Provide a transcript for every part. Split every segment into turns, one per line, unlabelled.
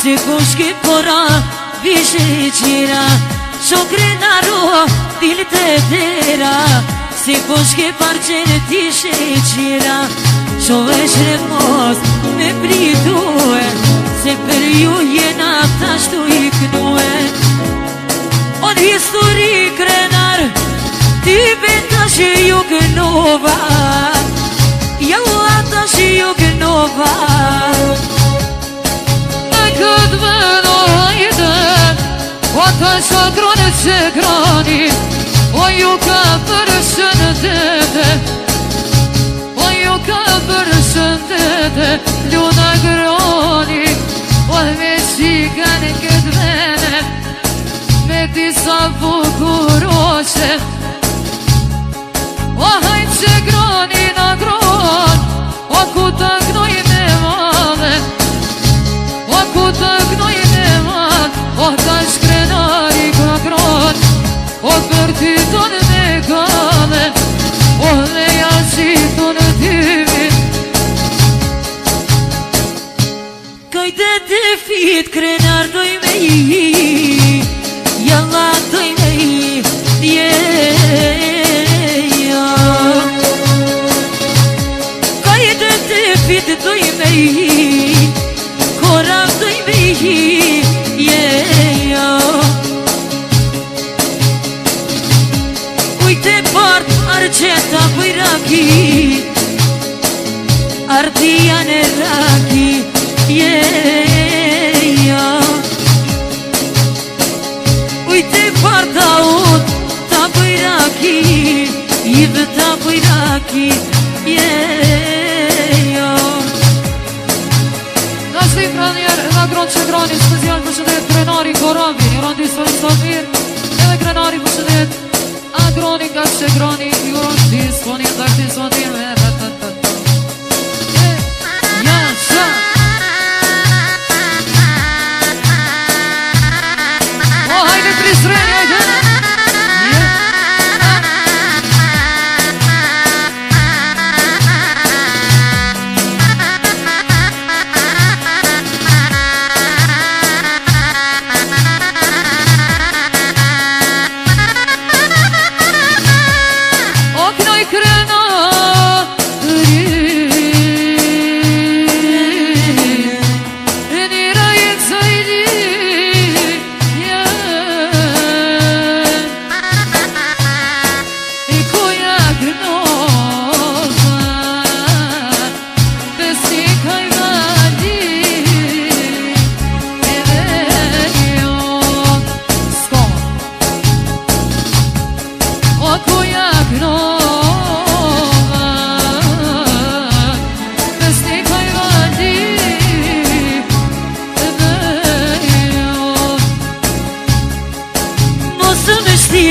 Si kushki pora vishe qira Shokrenaro dilit e dera Si kushki parqene tishe qira Shoveshre mos me pritue Se për ju jena tashtu i knue On histori krenar Ti beta që ju kënova Jalla ta që ju kënova
E këtë vëdo hajde O ta shakronit që grani O ju ka përshëndete O ju ka përshëndete Luna grani O me shika në këtë vene Me disa bukuroshe O hajtë që grani në gron O ku të gnoj me madhe O ku të gnoj me madhe O ta shkrenari ka gron O për ty tonë me kame O dhe jashitu në tyvi
Kajte të fit krenar doj me i Jalla doj me i Kajte të fit doj me i Korav doj me i Ujte part arqeta bëjraki Artia në raki Ujte parta ut ta bëjraki Idhe ta bëjraki
Nashtë i pranjer nga gronë që grani Special për shëndet krenari Koravi Randi sënë Samir Edhe krenari për shëndet Agroni nga që grani Juron disponin dhe disponin me rëtëtët Hajde Trisreni, hajde! O knoj krenari Nira jetë zajdi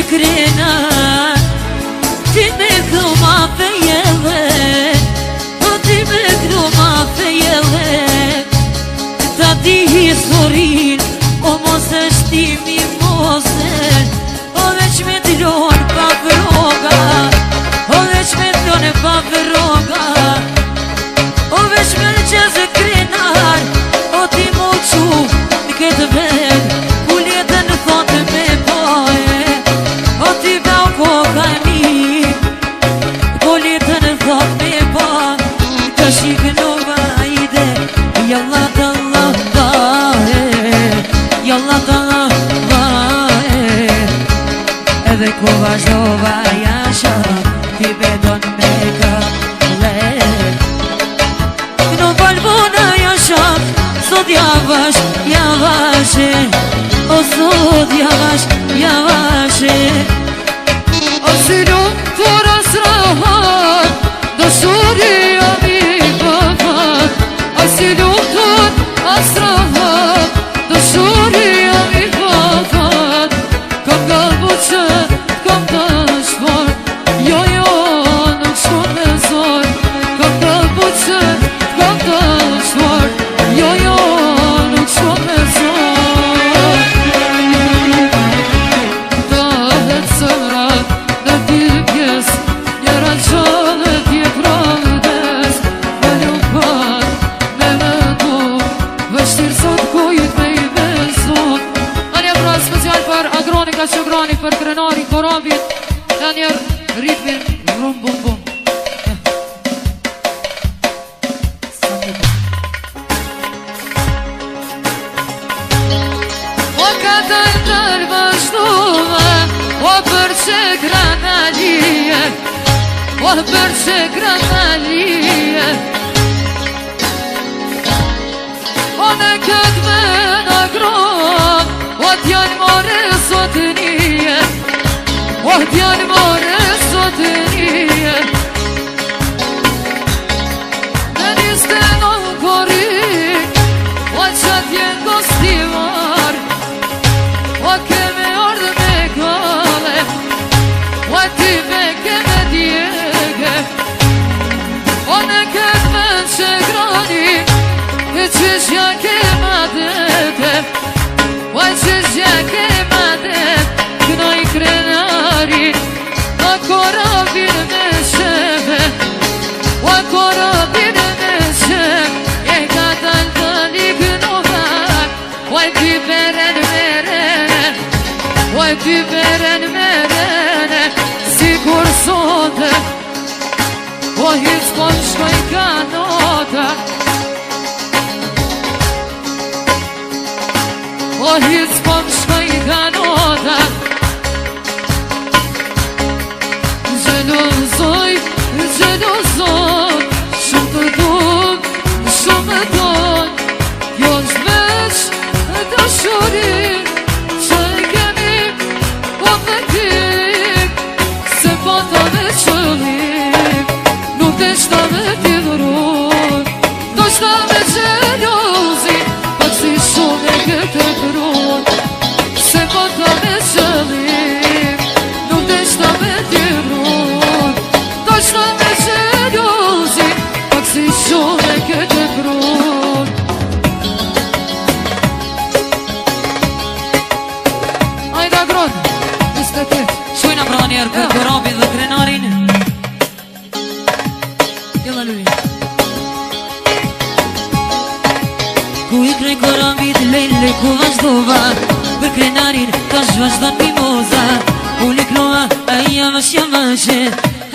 Krenar Ti me këma fejele O ti me këma fejele Ta di historin O mos është timi mose O veç me t'lon pa vroga O veç me t'lon pa vroga O veç me l'qezë krenar O ti mo qu në këtë ven Ku letën në thotë me poe O ti bau koka e mi Ko letën në thotë me po Ka shikë në vajde Jalla t'Allah vahe Jalla t'Allah vahe Edhe ku vazhdova jasha Ti bedon me ka let Në balbona jasha Sot javash, javashe O sot javash, javashe
O silum të rasrahat Dëshuria mi pëfat O silum të rasrahat Dëshuria mi pëfat Kam galbu që kam të shfar Jo, nuk shkon me zor Kam galbu që kam të shfar Jo, nuk shkon me zor ka që grani për krenari korabit e njerë ritmin rum bum bum. O ka dërdër vazhduve, o për që granalie, o për që granalie, o në këtë me në gron, o t'janë more sotënije, o t'janë more sotënije. Në niste në korik, o që t'jen gostivar, o keme ardhë me gale, o ti me keme djege, o në këtë me që grani, e që shja kema dete, o që shja kema dete, kënoj krenari, o korabin me sheve, o korabin me sheve, e ka dal tali kënovar, o ti beren merene, o ti beren merene, sigur sote, o hiç po shkoj ka nota, o hiç po shkoj ka nota. Gjelozoj, gjelozoj, shumë të duk, shumë të duk, jo është veç dashurin që kemi po me tik, se po të me qëllim, nuk të shta me t'i dhurur, do shta me gjelozi, pak si shumë e këtë kërur, se po të me qëllim, nuk të shta me t'i dhurur, do shta me gjelozi, pak si shumë e këtë kërur. Ajda gron, 28.
Shojna pra njerë për korabin dhe krenarin. Jella luli. Ku i krej korabit lejle ku vazhdova, për krenarin ka shvazhdan mimoza, u likloa a i javash javashe,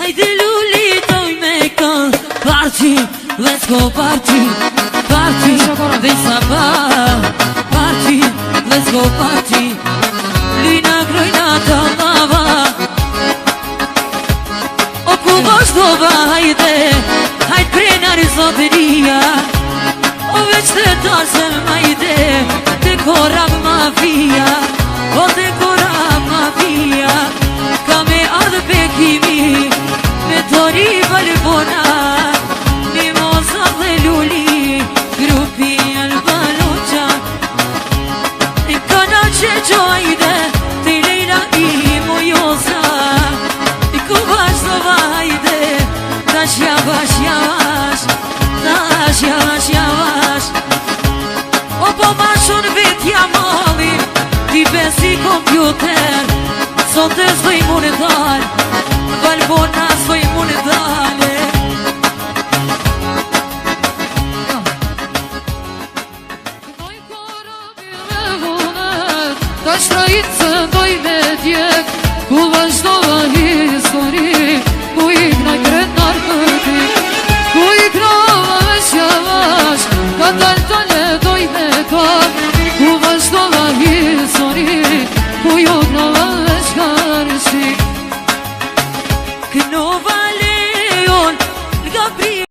hajde luli toj me kall, party, let's go party, party, dhe sabah, party, let's go party, lina grojna ta lava, o ku vazhdova hajde, hajt krenari zotëria, o veç të tasëm hajde, të korab mafia, o të korab mafia, ka me ardhë pekimi, me tori balbona, mimoza dhe luli, grupi albaloqa, e kana që gjojde, të lejna i mojoza, i ku vazhdova hajde, tash javash javash, tash javash javash, o po ma shon vetja mali, ti besi kompjuter, sot e s'voj monetar, balbona s'voj monetar.